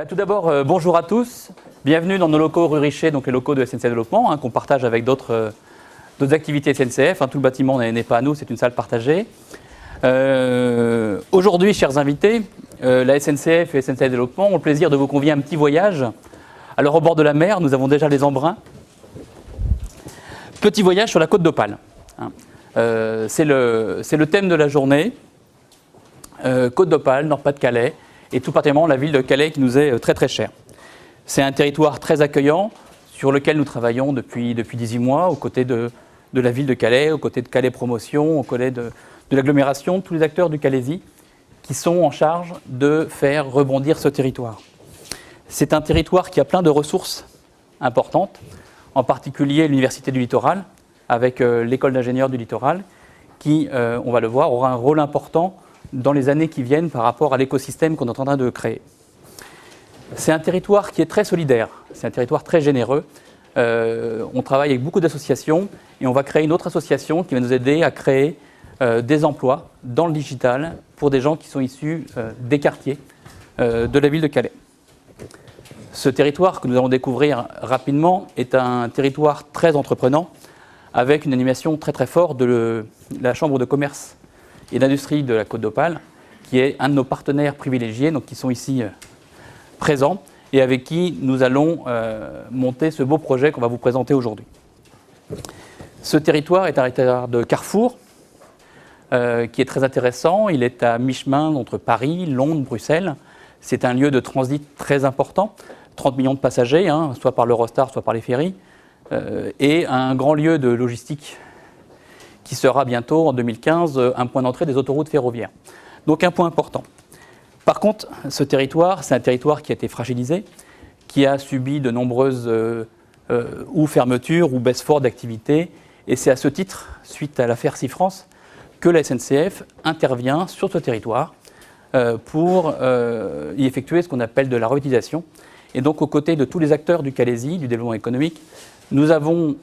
Tout d'abord, bonjour à tous. Bienvenue dans nos locaux rue Richer, donc les locaux de SNCF Développement, qu'on partage avec d'autres activités SNCF. Tout le bâtiment n'est pas à nous, c'est une salle partagée. Aujourd'hui, chers invités, la SNCF et SNCF Développement ont le plaisir de vous convier à un petit voyage. Alors, au bord de la mer, nous avons déjà les embruns. Petit voyage sur la côte d'Opale. C'est le thème de la journée. Côte d'Opale, Nord-Pas-de-Calais, et tout particulièrement la ville de Calais qui nous est très très chère. C'est un territoire très accueillant sur lequel nous travaillons depuis 18 mois, aux côtés de la ville de Calais, aux côtés de Calais Promotion, aux côtés de l'agglomération, tous les acteurs du Calaisis qui sont en charge de faire rebondir ce territoire. C'est un territoire qui a plein de ressources importantes, en particulier l'Université du Littoral, avec l'école d'ingénieurs du Littoral, qui, on va le voir, aura un rôle important dans les années qui viennent par rapport à l'écosystème qu'on est en train de créer. C'est un territoire qui est très solidaire, c'est un territoire très généreux. On travaille avec beaucoup d'associations et on va créer une autre association qui va nous aider à créer des emplois dans le digital pour des gens qui sont issus des quartiers de la ville de Calais. Ce territoire que nous allons découvrir rapidement est un territoire très entreprenant avec une animation très très forte de la Chambre de commerce et d'industrie de la Côte d'Opale, qui est un de nos partenaires privilégiés, donc qui sont ici présents, et avec qui nous allons monter ce beau projet qu'on va vous présenter aujourd'hui. Ce territoire est un territoire de carrefour, qui est très intéressant. Il est à mi-chemin entre Paris, Londres, Bruxelles. C'est un lieu de transit très important, 30 millions de passagers, soit par l'Eurostar, soit par les ferries, et un grand lieu de logistique qui sera bientôt, en 2015, un point d'entrée des autoroutes ferroviaires. Donc un point important. Par contre, ce territoire, c'est un territoire qui a été fragilisé, qui a subi de nombreuses ou fermetures ou baisses fortes d'activité. Et c'est à ce titre, suite à l'affaire SeaFrance, que la SNCF intervient sur ce territoire pour y effectuer ce qu'on appelle de la revitalisation. Et donc, aux côtés de tous les acteurs du Calaisis, du développement économique, nous avons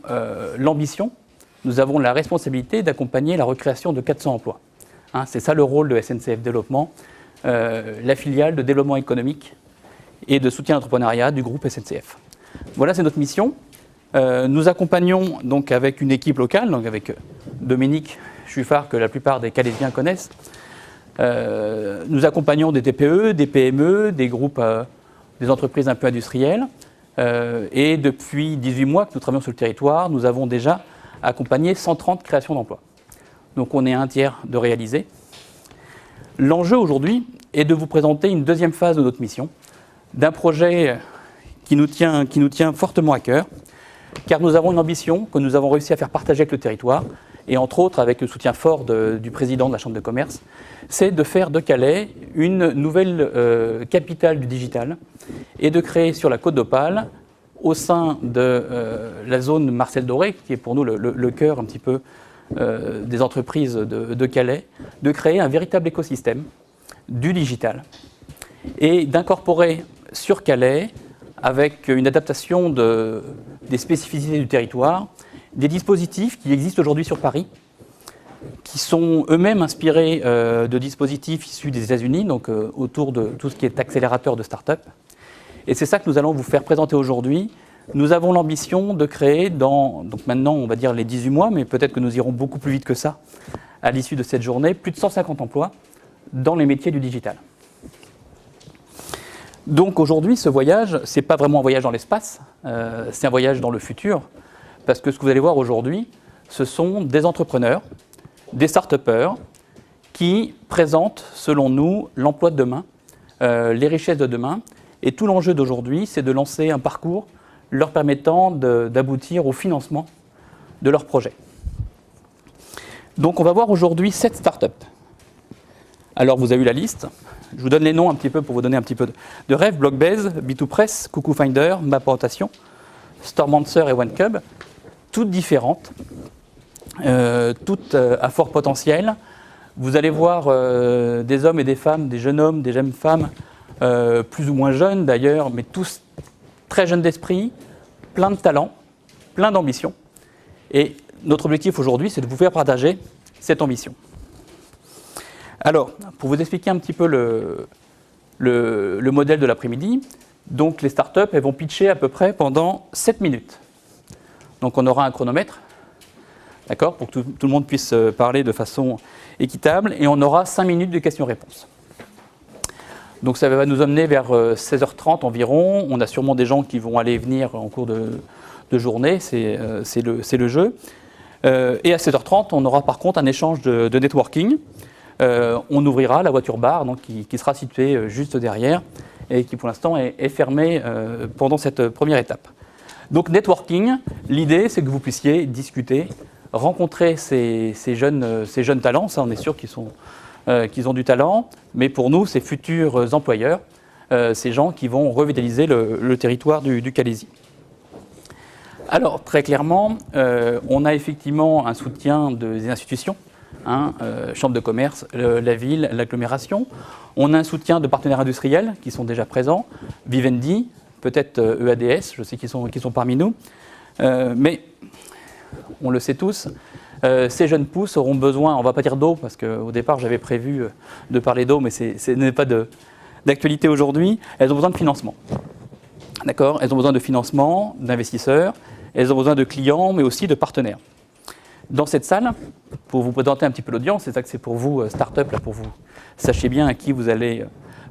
l'ambition, nous avons la responsabilité d'accompagner la recréation de 400 emplois. C'est ça le rôle de SNCF Développement, la filiale de développement économique et de soutien à l'entrepreneuriat du groupe SNCF. Voilà, c'est notre mission. Nous accompagnons donc avec une équipe locale, donc avec Dominique Chuffard, que la plupart des Calaisiens connaissent. Nous accompagnons des TPE, des PME, des groupes, des entreprises un peu industrielles. Et depuis 18 mois que nous travaillons sur le territoire, nous avons déjà accompagné 130 créations d'emplois. Donc on est à un tiers de réaliser. L'enjeu aujourd'hui est de vous présenter une deuxième phase de notre mission, d'un projet qui nous tient fortement à cœur, car nous avons une ambition que nous avons réussi à faire partager avec le territoire, et entre autres avec le soutien fort du président de la Chambre de commerce, c'est de faire de Calais une nouvelle capitale du digital et de créer sur la côte d'Opale, au sein de la zone Marcel Doré, qui est pour nous le cœur un petit peu des entreprises de Calais, de créer un véritable écosystème du digital et d'incorporer sur Calais, avec une adaptation des spécificités du territoire, des dispositifs qui existent aujourd'hui sur Paris, qui sont eux-mêmes inspirés de dispositifs issus des États-Unis, donc autour de tout ce qui est accélérateur de start-up. Et c'est ça que nous allons vous faire présenter aujourd'hui. Nous avons l'ambition de créer donc maintenant on va dire les 18 mois, mais peut-être que nous irons beaucoup plus vite que ça à l'issue de cette journée, plus de 150 emplois dans les métiers du digital. Donc aujourd'hui, ce voyage, ce n'est pas vraiment un voyage dans l'espace, c'est un voyage dans le futur, parce que ce que vous allez voir aujourd'hui, ce sont des entrepreneurs, des start-upers qui présentent, selon nous, l'emploi de demain, les richesses de demain. Et tout l'enjeu d'aujourd'hui, c'est de lancer un parcours leur permettant d'aboutir au financement de leurs projets. Donc on va voir aujourd'hui 7 startups. Alors vous avez eu la liste. Je vous donne les noms un petit peu pour vous donner un petit peu de rêve. Blockbase, B2Press, Coucou Finder, Maporientation, Stormancer et OneCub. Toutes différentes, toutes à fort potentiel. Vous allez voir des hommes et des femmes, des jeunes hommes, des jeunes femmes, plus ou moins jeunes d'ailleurs, mais tous très jeunes d'esprit, plein de talent, plein d'ambition. Et notre objectif aujourd'hui, c'est de vous faire partager cette ambition. Alors, pour vous expliquer un petit peu le modèle de l'après-midi, Donc les startups, elles vont pitcher à peu près pendant 7 minutes. Donc on aura un chronomètre, d'accord, pour que tout le monde puisse parler de façon équitable, et on aura 5 minutes de questions-réponses. Donc ça va nous emmener vers 16h30 environ. On a sûrement des gens qui vont aller et venir en cours de journée, c'est le jeu. Et à 16h30, on aura par contre un échange de networking. On ouvrira la voiture bar donc, qui sera située juste derrière et qui pour l'instant est fermée pendant cette première étape. Donc networking, l'idée c'est que vous puissiez discuter, rencontrer ces jeunes talents, ça on est sûr qu'ils ont du talent, mais pour nous, ces futurs employeurs, ces gens qui vont revitaliser le territoire du Calaisis. Alors, très clairement, on a effectivement un soutien des institutions, Chambre de commerce, la ville, l'agglomération. On a un soutien de partenaires industriels qui sont déjà présents, Vivendi, peut-être EADS, je sais qu'ils sont parmi nous, mais on le sait tous, ces jeunes pousses auront besoin, on ne va pas dire d'eau, parce qu'au départ j'avais prévu de parler d'eau, mais ce n'est pas d'actualité aujourd'hui, elles ont besoin de financement. D'accord ? Elles ont besoin de financement, d'investisseurs, elles ont besoin de clients, mais aussi de partenaires. Dans cette salle, pour vous présenter un petit peu l'audience, c'est ça que c'est pour vous, start-up, là, pour vous sachiez bien à qui vous allez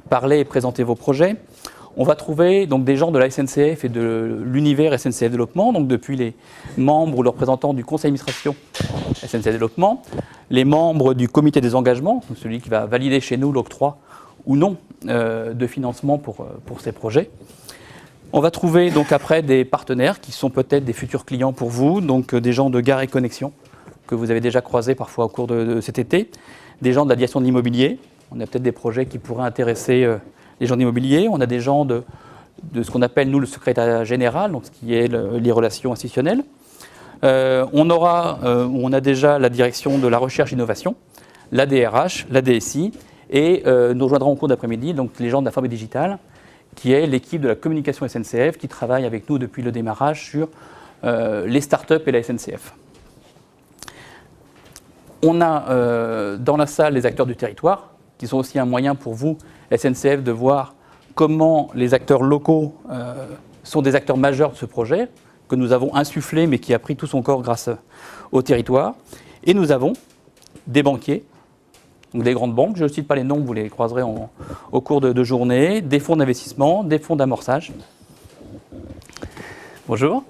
parler et présenter vos projets. On va trouver donc, des gens de la SNCF et de l'univers SNCF Développement, donc depuis les membres ou les représentants du conseil d'administration SNCF Développement, les membres du comité des engagements, celui qui va valider chez nous l'octroi ou non de financement pour ces projets. On va trouver donc après des partenaires qui sont peut-être des futurs clients pour vous, donc des gens de Gare et Connexion que vous avez déjà croisés parfois au cours de cet été, des gens de la direction de l'immobilier. On a peut-être des projets qui pourraient intéresser les gens d'immobilier. On a des gens de ce qu'on appelle nous le secrétariat général, donc ce qui est les relations institutionnelles. On a déjà la direction de la recherche et innovation, la DRH, la DSI, et nous rejoindrons au cours d'après-midi donc les gens de la Fabrique digitale, qui est l'équipe de la communication SNCF qui travaille avec nous depuis le démarrage sur les startups et la SNCF. On a dans la salle les acteurs du territoire, qui sont aussi un moyen pour vous, SNCF, de voir comment les acteurs locaux sont des acteurs majeurs de ce projet, que nous avons insufflé mais qui a pris tout son corps grâce au territoire. Et nous avons des banquiers, donc des grandes banques, je ne cite pas les noms, vous les croiserez au cours de journée, des fonds d'investissement, des fonds d'amorçage. Bonjour.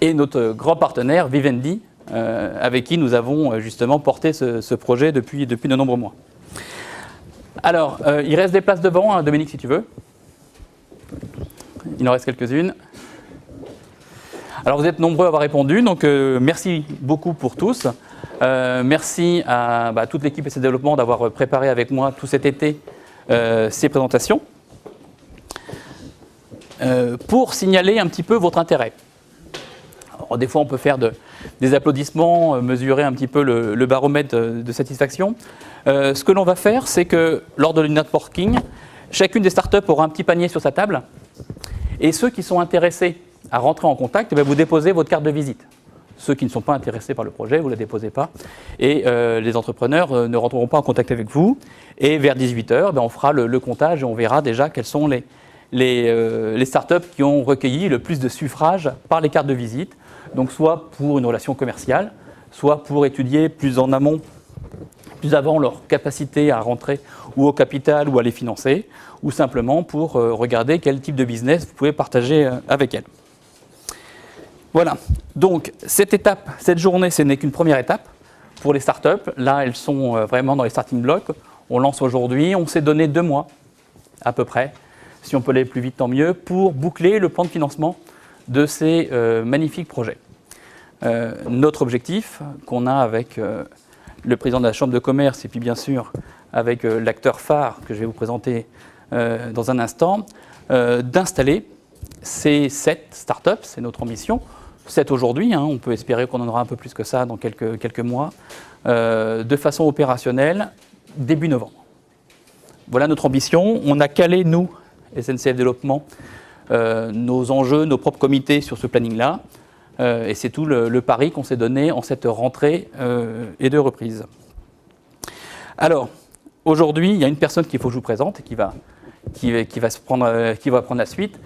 Et notre grand partenaire, Vivendi, avec qui nous avons justement porté ce projet depuis de nombreux mois. Alors, il reste des places devant, hein, Dominique, si tu veux. Il en reste quelques-unes. Alors, vous êtes nombreux à avoir répondu, donc merci beaucoup pour tous. Merci à toute l'équipe SNCF Développement d'avoir préparé avec moi tout cet été ces présentations. Pour signaler un petit peu votre intérêt. Alors, des fois, on peut faire des applaudissements, mesurer un petit peu le baromètre de satisfaction. Ce que l'on va faire, c'est que lors de networking, chacune des startups aura un petit panier sur sa table. Et ceux qui sont intéressés à rentrer en contact, vous déposez votre carte de visite. Ceux qui ne sont pas intéressés par le projet, vous ne la déposez pas. Et les entrepreneurs ne rentreront pas en contact avec vous. Et vers 18h, on fera le comptage et on verra déjà quelles sont les startups qui ont recueilli le plus de suffrages par les cartes de visite. Donc soit pour une relation commerciale, soit pour étudier plus en amont, plus avant leur capacité à rentrer ou au capital ou à les financer, ou simplement pour regarder quel type de business vous pouvez partager avec elles. Voilà, donc cette journée, ce n'est qu'une première étape pour les startups. Là, elles sont vraiment dans les starting blocks. On lance aujourd'hui, on s'est donné 2 mois à peu près, si on peut aller plus vite tant mieux, pour boucler le plan de financement de ces magnifiques projets. Notre objectif qu'on a avec le président de la Chambre de commerce et puis bien sûr avec l'acteur phare que je vais vous présenter dans un instant, d'installer ces 7 startups, c'est notre ambition. 7 aujourd'hui, on peut espérer qu'on en aura un peu plus que ça dans quelques mois, de façon opérationnelle début novembre. Voilà notre ambition. On a calé, nous, SNCF Développement, nos enjeux, nos propres comités sur ce planning-là. Et c'est tout le pari qu'on s'est donné en cette rentrée et de reprise. Alors, aujourd'hui, il y a une personne qu'il faut que je vous présente et qui qui va prendre la suite.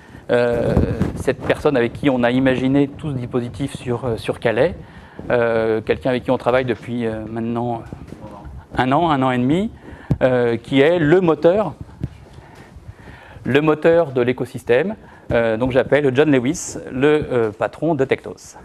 Cette personne avec qui on a imaginé tout ce dispositif sur Calais, quelqu'un avec qui on travaille depuis maintenant un an et demi, qui est le moteur de l'écosystème. Donc j'appelle John Lewis, le patron de Tectos.